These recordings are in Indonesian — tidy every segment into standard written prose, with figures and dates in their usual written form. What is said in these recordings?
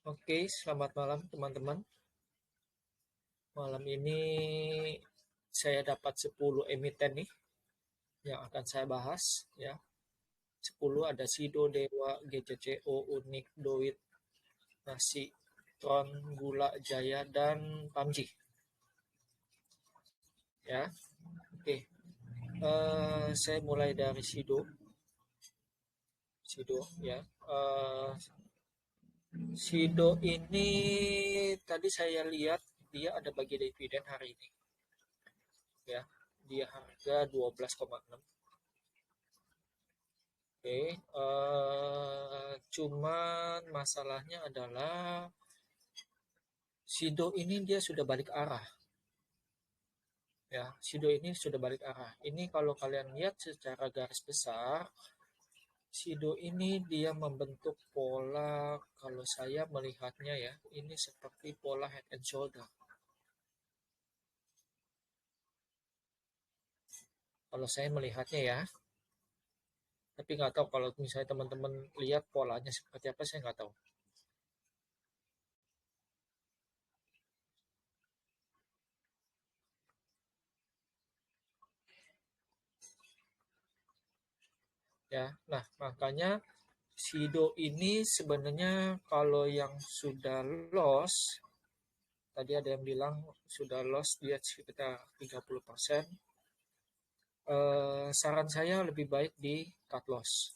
Oke, selamat malam teman-teman. Malam ini saya dapat 10 emiten nih yang akan saya bahas ya. 10 ada Sido, Dewa, GCCO, Unik, Doit, Nasi, Tron, Gula, Jaya, dan Pamji ya. Oke, saya mulai dari Sido. Sido ya. Sido ini tadi saya lihat dia ada bagi dividen hari ini ya. Dia harga 12,6. Oke, cuman masalahnya adalah Sido ini dia sudah balik arah. Ya, Sido ini sudah balik arah. Ini kalau kalian lihat secara garis besar, Sido ini dia membentuk pola, kalau saya melihatnya ya, ini seperti pola head and shoulder. Kalau saya melihatnya ya, tapi nggak tahu kalau misalnya teman-teman lihat polanya seperti apa, saya nggak tahu. Ya, nah makanya Sido ini sebenarnya kalau yang sudah loss, tadi ada yang bilang sudah loss dia sekitar 30%. Saran saya lebih baik di cut loss.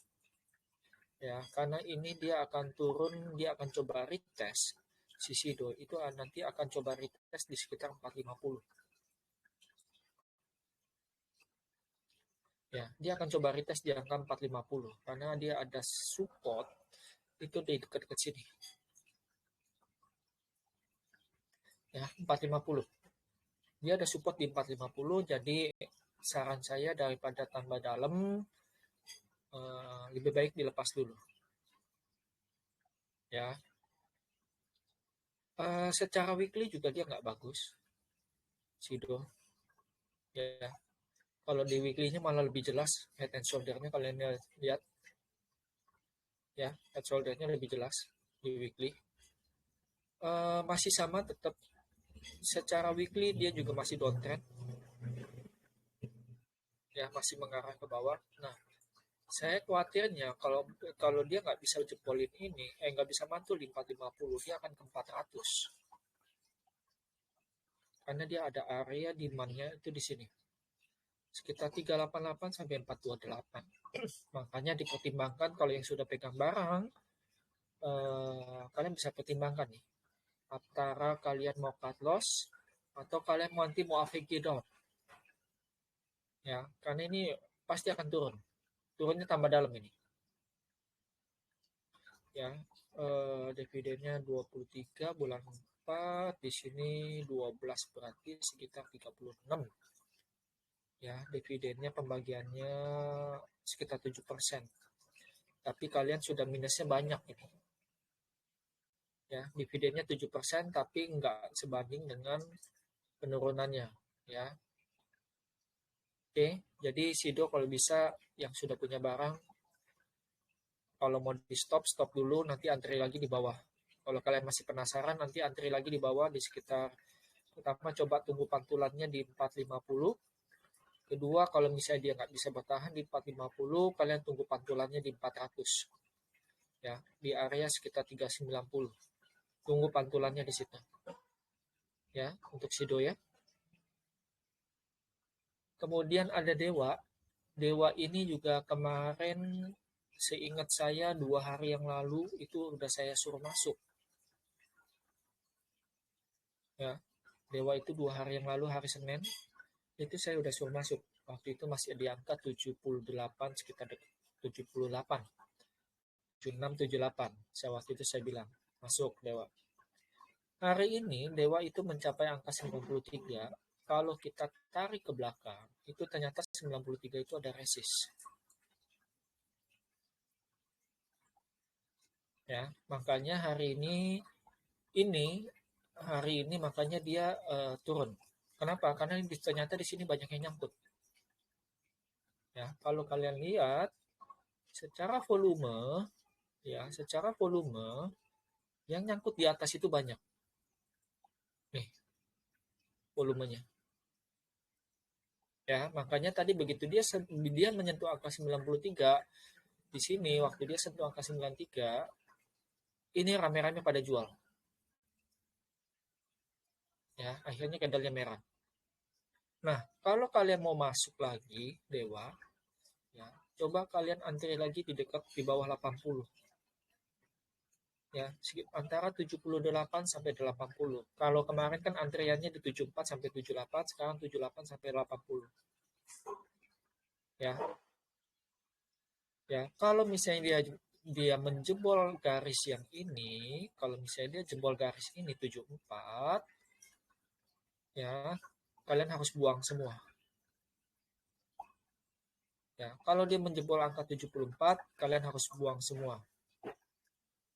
Ya, karena ini dia akan turun, dia akan coba retest si Sido itu nanti akan coba retest di sekitar 450. Ya, dia akan coba retest di angka 450 karena dia ada support itu di dekat-dekat sini. Ya, 450. Dia ada support di 450, jadi saran saya daripada tambah dalam lebih baik dilepas dulu. Ya, secara weekly juga dia nggak bagus, Sido. Ya, kalau di weekly-nya malah lebih jelas head and shoulder-nya kalian lihat. Ya, head shoulder-nya lebih jelas di weekly. Masih sama tetap secara weekly dia juga masih downtrend. Ya, masih mengarah ke bawah. Nah, saya khawatirnya kalau kalau dia nggak bisa jebolin ini, nggak bisa mantul di 450, dia akan ke 400. Karena dia ada area demand-nya itu di sini. Sekitar 388 sampai 428. Makanya dipertimbangkan kalau yang sudah pegang barang, kalian bisa pertimbangkan nih. Antara kalian mau cut loss atau kalian nanti mau AVG down. Ya, karena ini pasti akan turun. Turunnya tambah dalam ini. Ya, dividennya 23 bulan 4, di sini 12 berarti sekitar 36. Ya, dividennya pembagiannya sekitar 7%. Tapi kalian sudah minusnya banyak ini. Ya, dividennya 7% tapi nggak sebanding dengan penurunannya. Ya, oke. Jadi Sido kalau bisa yang sudah punya barang, kalau mau di stop, stop dulu, nanti antri lagi di bawah. Kalau kalian masih penasaran, nanti antri lagi di bawah di sekitar, pertama coba tunggu pantulannya di 450. Kedua, kalau misalnya dia nggak bisa bertahan di 450, kalian tunggu pantulannya di 400. Ya, di area sekitar 390. Tunggu pantulannya di situ. Ya, untuk Sido ya. Kemudian ada Dewa. Dewa ini juga kemarin seingat saya 2 hari yang lalu itu udah saya suruh masuk. Ya, Dewa itu 2 hari yang lalu hari Senin itu saya udah suruh masuk. Waktu itu masih di angka 78 sekitar 78. 76 78. Saya waktu itu saya bilang masuk Dewa. Hari ini Dewa itu mencapai angka 93. Kalau kita tarik ke belakang, itu ternyata 93 itu ada resist. Ya, makanya hari ini makanya dia turun. Kenapa? Karena ternyata di sini banyak yang nyangkut. Ya, kalau kalian lihat secara volume, ya, secara volume Yang nyangkut di atas itu banyak. Nih, volumenya. Ya, makanya tadi begitu dia menyentuh angka 93, di sini waktu dia sentuh angka 93, ini rame-rame pada jual. Ya, akhirnya candlenya merah. Nah, kalau kalian mau masuk lagi Dewa, ya, coba kalian antri lagi di dekat di bawah 80. Ya, antara 78 sampai 80. Kalau kemarin kan antriannya di 74 sampai 78, sekarang 78 sampai 80. Ya. Ya, kalau misalnya dia menjebol garis yang ini, kalau misalnya dia jebol garis ini 74, ya, kalian harus buang semua. Ya, kalau dia menjebol angka 74, kalian harus buang semua.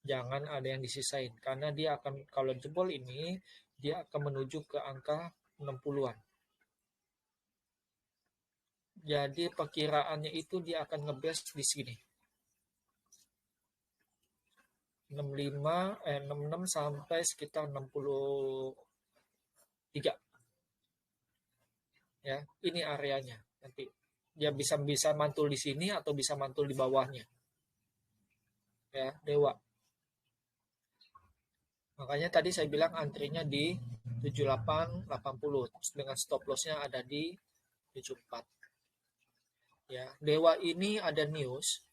Jangan ada yang disisain karena dia akan kalau jebol ini dia akan menuju ke angka 60-an. Jadi perkiraannya itu dia akan ngebest di sini. 66 sampai sekitar 63. Ya, ini areanya. Nanti dia bisa bisa mantul di sini atau bisa mantul di bawahnya. Ya, Dewa. Makanya tadi saya bilang antrinya di 78 80 dengan stop lossnya ada di 74. Ya, Dewa ini ada news,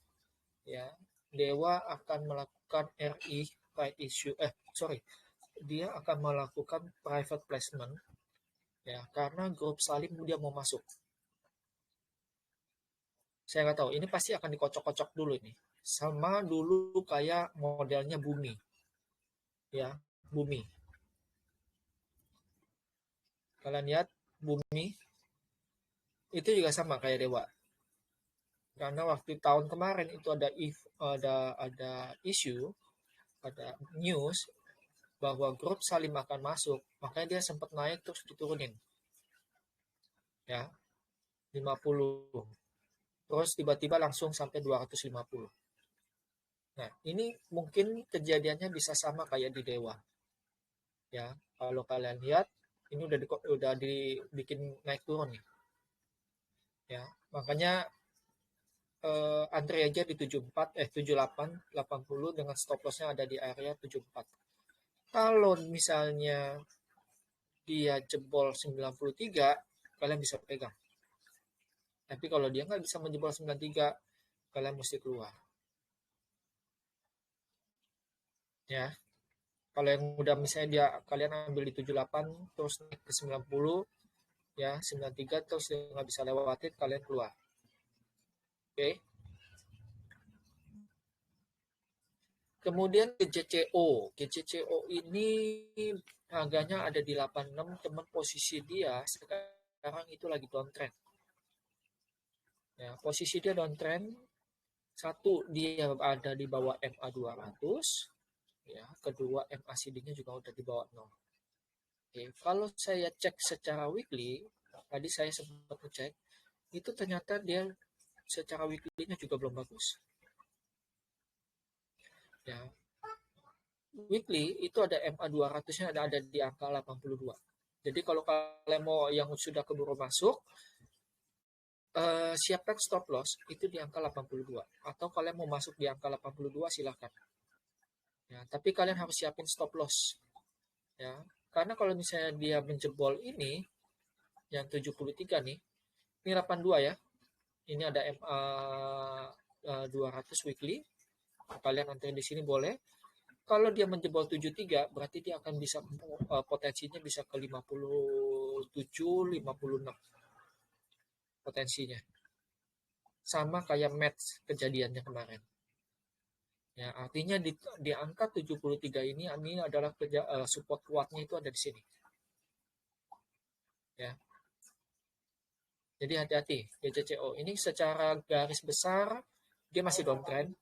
ya. Dewa akan melakukan RI right issue dia akan melakukan private placement, ya, karena grup Salim dia mau masuk. Saya nggak tahu, ini pasti akan dikocok-kocok dulu ini. Sama dulu kayak modelnya Bumi. Ya, Bumi. Kalian lihat Bumi itu juga sama kayak Dewa. Karena waktu tahun kemarin itu ada isu, ada news bahwa grup Salim akan masuk, makanya dia sempat naik terus diturunin. Ya, 50. Terus tiba-tiba langsung sampai 250. Nah, ini mungkin kejadiannya bisa sama kayak di Dewa. Ya, kalau kalian lihat ini udah dibikin naik turun nih. Ya, makanya antri aja di 78 80 dengan stop lossnya ada di area 74. Kalau misalnya dia jebol 93, kalian bisa pegang. Tapi kalau dia nggak bisa menjebol 93, kalian mesti keluar. Ya, kalau yang udah misalnya kalian ambil di 78 terus naik ke 90, ya 93 terus nggak bisa lewatin, kalian keluar. Oke. Kemudian GCCO ini harganya ada di 86, teman posisi dia sekarang itu lagi downtrend. Ya, posisi dia downtrend. Satu, dia ada di bawah MA 200. Ya, kedua MACD-nya juga udah di bawah 0. Oke, kalau saya cek secara weekly, tadi saya sempat ngecek, itu ternyata dia secara weekly-nya juga belum bagus. Ya, weekly itu ada MA 200-nya ada di angka 82. Jadi kalau kalian mau yang sudah keburu masuk, siapkan stop loss itu di angka 82. Atau kalian mau masuk di angka 82 silahkan. Ya, tapi kalian harus siapin stop loss. Ya, karena kalau misalnya dia menjebol ini, yang 73 nih, ini 82 ya. Ini ada MA 200 weekly. Kalian nanti di sini boleh. Kalau dia menjebol 73, berarti dia akan bisa potensinya bisa ke 57, 56 potensinya. Sama kayak match kejadiannya kemarin. Ya, artinya di angka 73 ini adalah support kuatnya itu ada di sini. Ya. Jadi hati-hati, GCCO ini secara garis besar dia masih downtrend.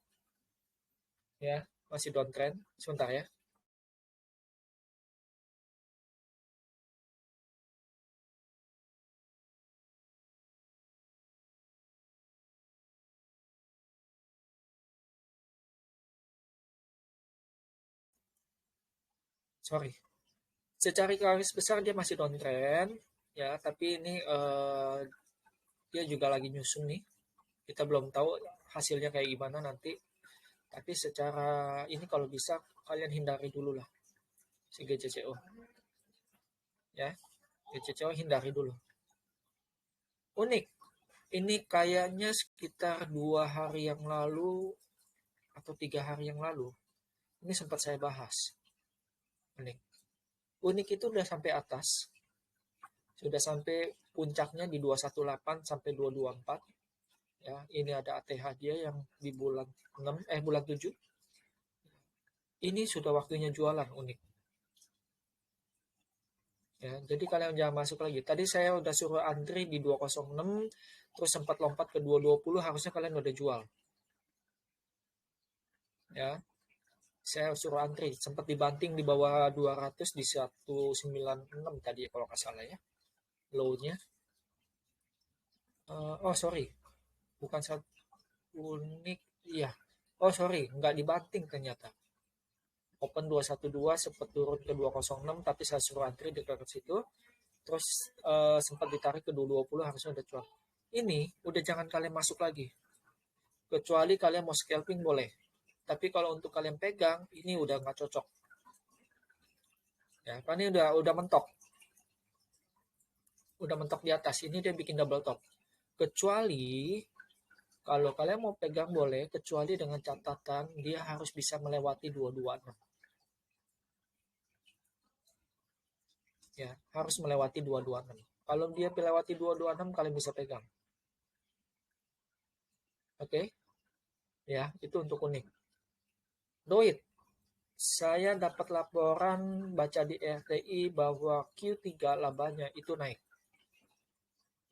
Ya, masih downtrend. Sebentar ya. sorry. Secara garis besar dia masih downtrend ya, tapi ini dia juga lagi nyusun nih. Kita belum tahu hasilnya kayak gimana nanti. Tapi secara ini kalau bisa kalian hindari dulu lah si GCCO. Ya, GCCO hindari dulu. Unik. Ini kayaknya sekitar 2 hari yang lalu atau 3 hari yang lalu. Ini sempat saya bahas. Unik. Unik itu udah sampai atas. Sudah sampai puncaknya di 218 sampai 224. Ya, ini ada ATH dia yang di bulan 7. Ini sudah waktunya jualan Unik. Ya, jadi kalian jangan masuk lagi. Tadi saya udah suruh antri di 206, terus sempat lompat ke 220, harusnya kalian udah jual. Ya, saya suruh antri, sempat dibanting di bawah 200 di 196 tadi kalau nggak salah ya, low-nya. Oh sorry, bukan satu Unik, iya. Oh sorry, nggak dibanting ternyata. Open 212 sempat turun ke 206 tapi saya suruh antri di dekat situ. Terus sempat ditarik ke 220 harusnya udah jual. Ini udah jangan kalian masuk lagi. Kecuali kalian mau scalping boleh. Tapi kalau untuk kalian pegang ini udah nggak cocok. Ya, kan ini udah mentok. Udah mentok di atas. Ini dia bikin double top. Kecuali kalau kalian mau pegang boleh, kecuali dengan catatan dia harus bisa melewati 226. Ya, harus melewati 226. Kalau dia melewati 226 kalian bisa pegang. Oke. Ya, itu untuk Unik. Doit. Saya dapat laporan baca di RTI bahwa Q3 labanya itu naik.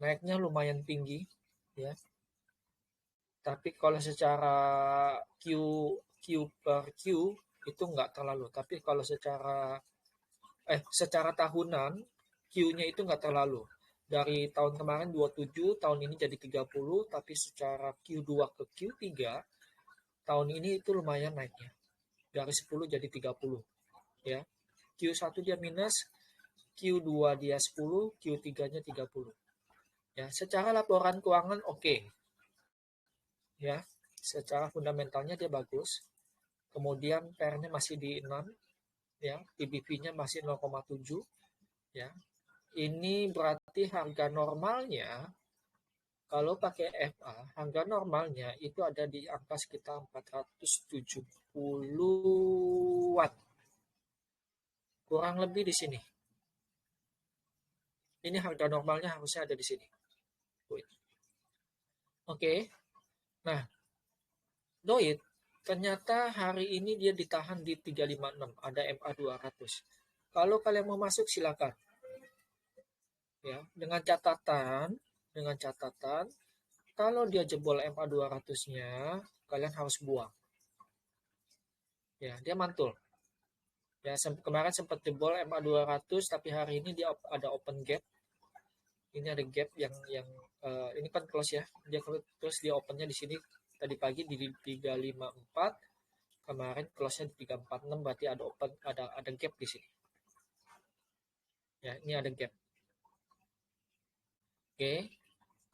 Naiknya lumayan tinggi, ya. Tapi kalau secara Q per Q itu nggak terlalu. Tapi kalau secara tahunan Q-nya itu nggak terlalu. Dari tahun kemarin 27, tahun ini jadi 30, tapi secara Q2 ke Q3 tahun ini itu lumayan naiknya. Dari 10 jadi 30, ya. Q1 dia minus, Q2 dia 10, Q3-nya 30. Ya, secara laporan keuangan oke. Ya, secara fundamentalnya dia bagus. Kemudian PR-nya masih di 6, ya, PBV-nya masih 0,7, ya. Ini berarti harga normalnya kalau pakai FA, harga normalnya itu ada di angka sekitar 470-an. Kurang lebih di sini. Ini harga normalnya harusnya ada di sini. Oke. Nah, Doit ternyata hari ini dia ditahan di 356, ada MA 200. Kalau kalian mau masuk silakan. Ya, dengan catatan kalau dia jebol MA 200-nya, kalian harus buang. Ya, dia mantul. Ya, kemarin sempat jebol MA 200 tapi hari ini dia ada open gap. Ini ada gap yang ini kan close ya. Dia terus dia opennya di sini tadi pagi di 354. Kemarin close-nya di 346, berarti ada open ada gap di sini. Ya, ini ada gap. Oke.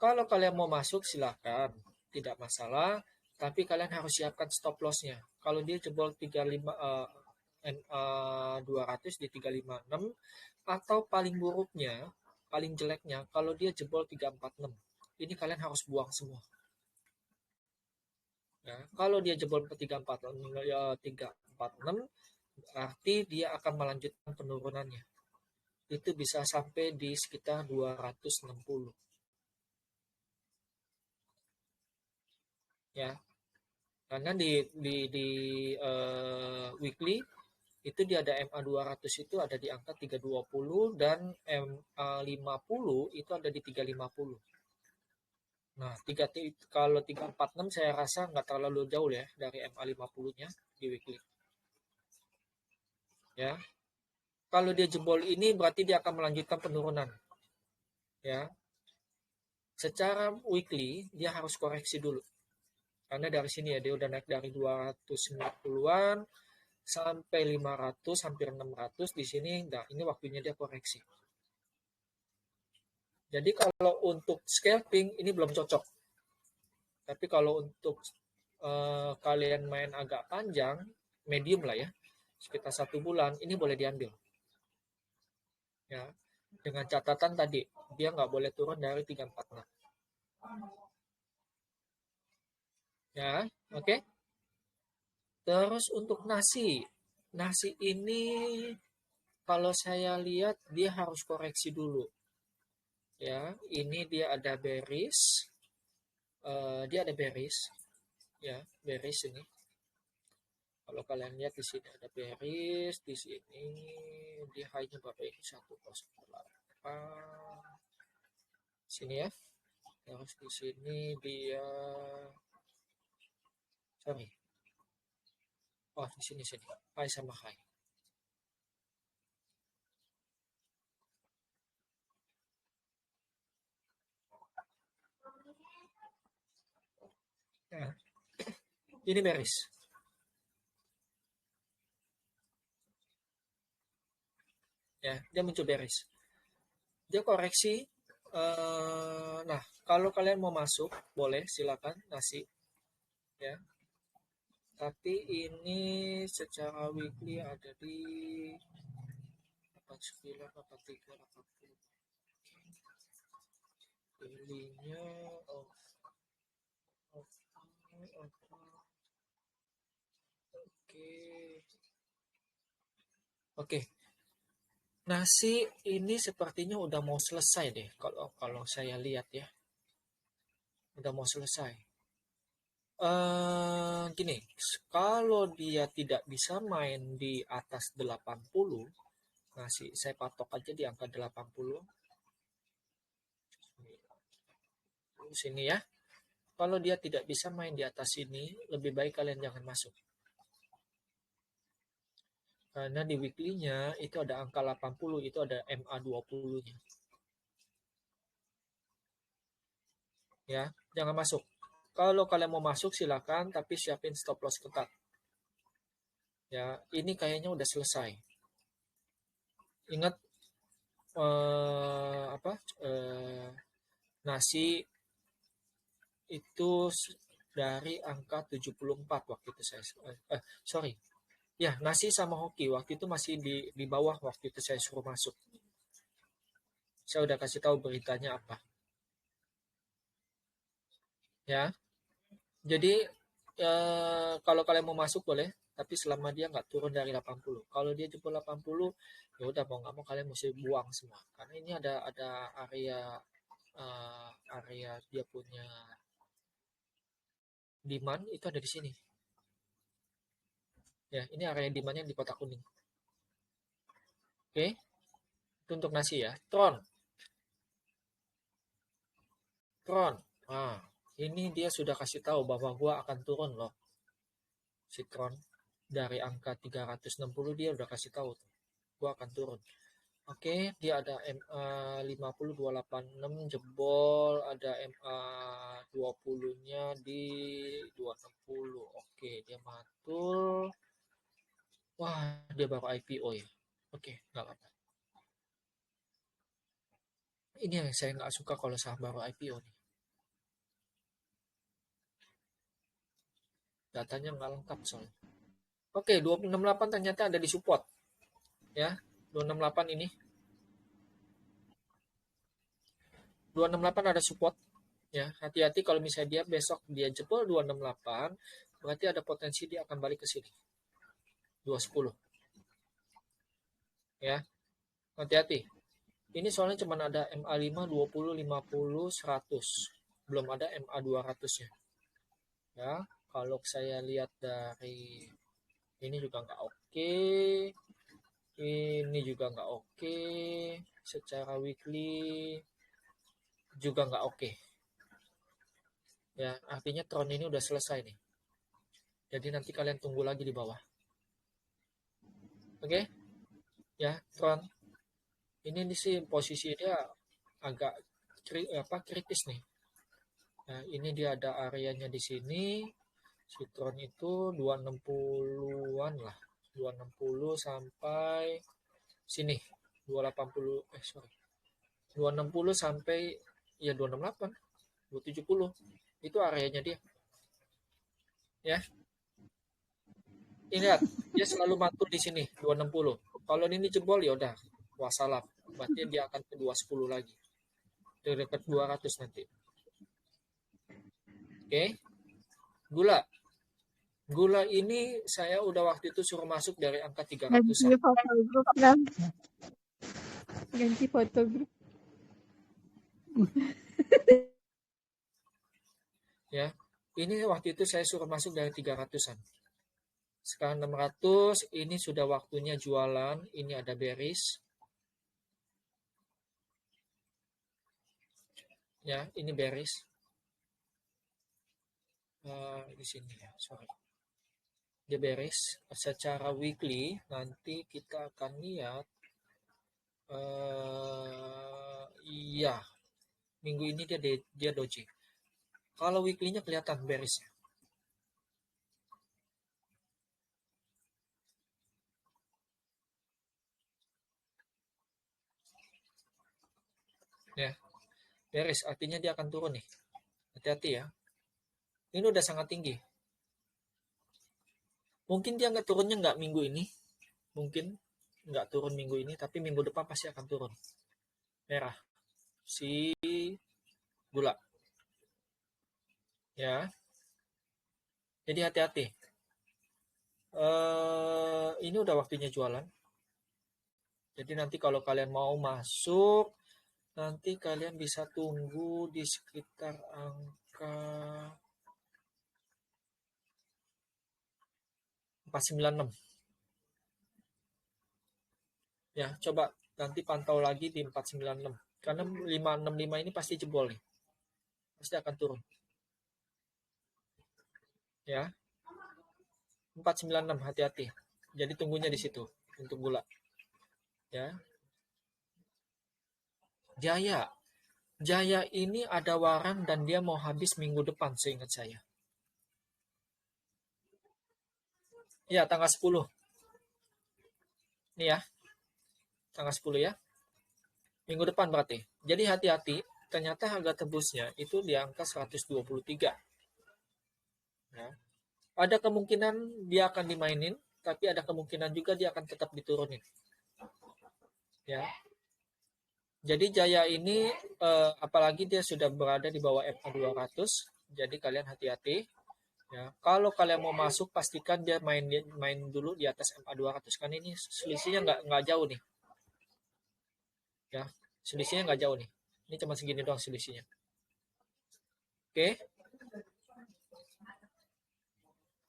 Kalau kalian mau masuk silahkan, tidak masalah, tapi kalian harus siapkan stop loss-nya. Kalau dia jebol 200 di 356 atau paling buruknya, paling jeleknya kalau dia jebol 346. Ini kalian harus buang semua. Ya, kalau dia jebol ke 346 berarti dia akan melanjutkan penurunannya. Itu bisa sampai di sekitar 260. Ya. Karena di weekly itu dia ada MA 200 itu ada di angka 320 dan MA 50 itu ada di 350. Nah, kalau 346 saya rasa nggak terlalu jauh ya dari MA 50-nya di weekly. Ya. Kalau dia jebol ini berarti dia akan melanjutkan penurunan. Ya. Secara weekly dia harus koreksi dulu. Karena dari sini ya dia udah naik dari 290-an sampai 500, hampir 600 di sini. Nah, ini waktunya dia koreksi. Jadi kalau untuk scalping ini belum cocok. Tapi kalau untuk kalian main agak panjang, medium lah ya, sekitar 1 bulan, ini boleh diambil. Ya, dengan catatan tadi, dia nggak boleh turun dari 346. Ya, oke. Terus untuk nasi. Nasi ini kalau saya lihat dia harus koreksi dulu. Ya, ini dia ada bearish. Dia ada bearish. Ya, bearish ini. Kalau kalian lihat di sini ada bearish, di sini dia high-nya berapa ini? 108. Sini ya. Terus di sini dia sorry. Oh, di sini high sama high. Nah, ini bearish. Ya, dia muncul bearish. Dia koreksi. Nah, kalau kalian mau masuk, boleh silakan nasi. Ya, tapi ini secara weekly ada di 89, 83, 80. Daily-nya Oke. Nasi ini sepertinya udah mau selesai deh kalau saya lihat ya. Udah mau selesai. Gini, kalau dia tidak bisa main di atas 80, nasi saya patok aja di angka 80. Sini ya. Kalau dia tidak bisa main di atas ini, lebih baik kalian jangan masuk. Karena di weekly-nya itu ada angka 80, itu ada MA20-nya. Ya, jangan masuk. Kalau kalian mau masuk silakan, tapi siapin stop loss ketat. Ya, ini kayaknya udah selesai. Ingat nasi itu dari angka 74 waktu itu saya sorry. Ya, nasi sama hoki waktu itu masih di bawah waktu itu saya suruh masuk. Saya udah kasih tahu beritanya apa. Ya. Jadi kalau kalian mau masuk boleh, tapi selama dia nggak turun dari 80. Kalau dia jebol 80, ya udah mau nggak mau kalian mesti buang semua. Karena ini ada area dia punya demand itu ada di sini. Ya, ini area demandnya di kotak kuning. Oke, itu untuk nasi ya. Tron. Nah, ini dia sudah kasih tahu bahwa gua akan turun loh. Si Tron dari angka 360 dia udah kasih tahu tuh. Gua akan turun. Oke, dia ada MA 50286 jebol, ada MA 20-nya di 260. Oke, dia matul. Wah, dia baru IPO ya. Oke, nggak apa-apa. Ini yang saya nggak suka kalau saham baru IPO nih. Datanya nggak lengkap soalnya. Oke, 268 ternyata ada di support. Ya, 268 ini. 268 ada support. Ya, hati-hati kalau misalnya dia besok dia jebol 268, berarti ada potensi dia akan balik ke sini. 210. Ya, hati-hati. Ini soalnya cuma ada MA5, 20, 50, 100. Belum ada MA 200-nya. Ya, kalau saya lihat dari ini juga nggak oke. Ini juga nggak oke. Secara weekly juga nggak oke. Ya, artinya tron ini udah selesai nih. Jadi nanti kalian tunggu lagi di bawah. Oke? Ya, tron. Ini sih posisi dia agak kritis nih. Nah, ini dia ada areanya di sini. Citron itu 260-an lah. 260 sampai sini 280 sorry 260 sampai ya 268 270 itu areanya dia ya. Ini lihat dia selalu mantul di sini 260. Kalau ini jebol ya udah wassalam, berarti dia akan ke 210 lagi dekat 200 nanti. Oke. Gula ini saya udah waktu itu suruh masuk dari angka 300-an. Ganti foto grup lah. Ganti foto grup. Ya, ini waktu itu saya suruh masuk dari 300-an. Sekarang 600, ini sudah waktunya jualan. Ini ada bearish. Ya, ini bearish. Di sini ya, sorry. Dia bearish. Secara weekly, nanti kita akan lihat. Iya, minggu ini dia doji. Kalau weekly-nya kelihatan bearish. Ya, bearish artinya dia akan turun nih. Hati-hati ya. Ini udah sangat tinggi. Mungkin dia nggak turunnya nggak minggu ini. Mungkin nggak turun minggu ini, tapi minggu depan pasti akan turun. Merah. Si gula. Ya. Jadi hati-hati. Ini udah waktunya jualan. Jadi nanti kalau kalian mau masuk, nanti kalian bisa tunggu di sekitar angka 496. Ya, coba nanti pantau lagi di 496. Karena 565 ini pasti jebol nih. Pasti akan turun. Ya. 496 hati-hati. Jadi tunggunya di situ untuk gula. Ya. Jaya ini ada waran dan dia mau habis minggu depan seingat saya. Ya, tanggal 10. Nih ya. Tanggal 10 ya. Minggu depan berarti. Jadi hati-hati, ternyata harga tebusnya itu di angka 123. Ya. Ada kemungkinan dia akan dimainin, tapi ada kemungkinan juga dia akan tetap diturunin. Ya. Jadi Jaya ini apalagi dia sudah berada di bawah MA 200, jadi kalian hati-hati. Ya, kalau kalian mau masuk pastikan dia main dulu di atas MA 200 kan ini selisihnya nggak jauh nih. Ya, selisihnya nggak jauh nih. Ini cuma segini doang selisihnya. Oke.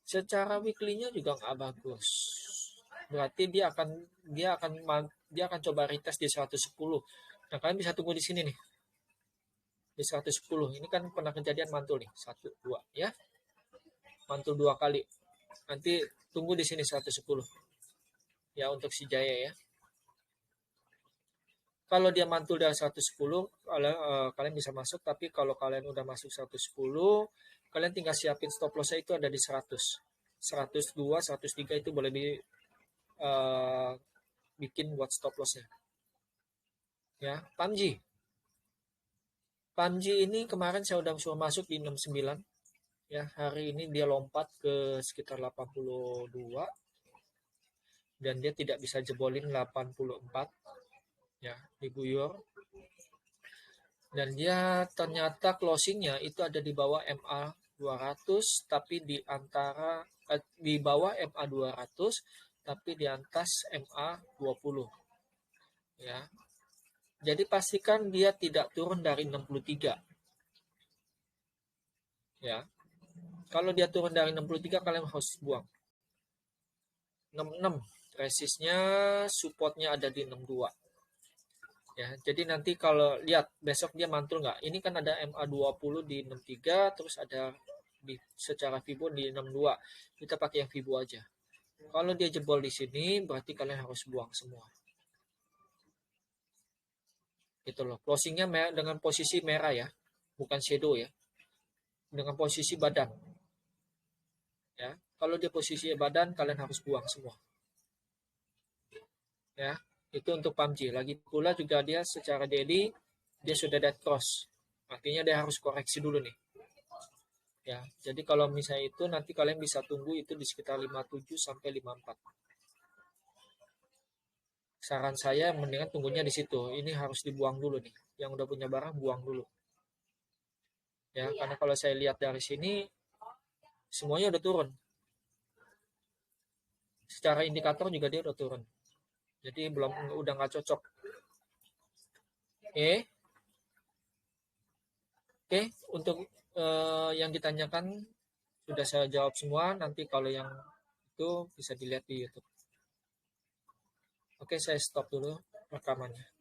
Secara weekly-nya juga nggak bagus. Berarti dia akan coba retest di 110. Nah, kalian bisa tunggu di sini nih. Di 110. Ini kan pernah kejadian mantul nih. 1 2 ya. Mantul 2 kali. Nanti tunggu di sini 110. Ya, untuk si Jaya ya. Kalau dia mantul dari 110, kalian bisa masuk. Tapi kalau kalian udah masuk 110, kalian tinggal siapin stop loss-nya itu ada di 100. 102, 103 itu boleh bikin buat stop loss-nya. Ya, Panji ini kemarin saya udah suruh masuk di 69. Ya, hari ini dia lompat ke sekitar 82 dan dia tidak bisa jebolin 84. Ya, diguyur. Dan dia ternyata closingnya itu ada di bawah MA 200 tapi di bawah MA 200 tapi di atas MA 20. Ya. Jadi pastikan dia tidak turun dari 63. Ya. Kalau dia turun dari 63 kalian harus buang. 66 resistnya, supportnya ada di 62. Ya, jadi nanti kalau lihat besok dia mantul nggak? Ini kan ada MA 20 di 63, terus ada secara Fibo di 62. Kita pakai yang Fibo aja. Kalau dia jebol di sini, berarti kalian harus buang semua. Gitu loh. Closingnya dengan posisi merah ya, bukan shadow ya. Dengan posisi badan. Ya, kalau dia posisi badan, kalian harus buang semua. ya. Itu untuk PUBG. Lagi pula juga dia secara daily dia sudah dead cross. Artinya dia harus koreksi dulu nih. Ya, jadi kalau misalnya itu nanti kalian bisa tunggu itu di sekitar 57 sampai 54. Saran saya mendingan tunggunya di situ. Ini harus dibuang dulu nih. Yang udah punya barang buang dulu. Ya, karena kalau saya lihat dari sini semuanya udah turun. Secara indikator juga dia udah turun. Jadi udah nggak cocok. Oke, oke. Untuk yang ditanyakan sudah saya jawab semua. Nanti kalau yang itu bisa dilihat di YouTube. Oke, saya stop dulu rekamannya.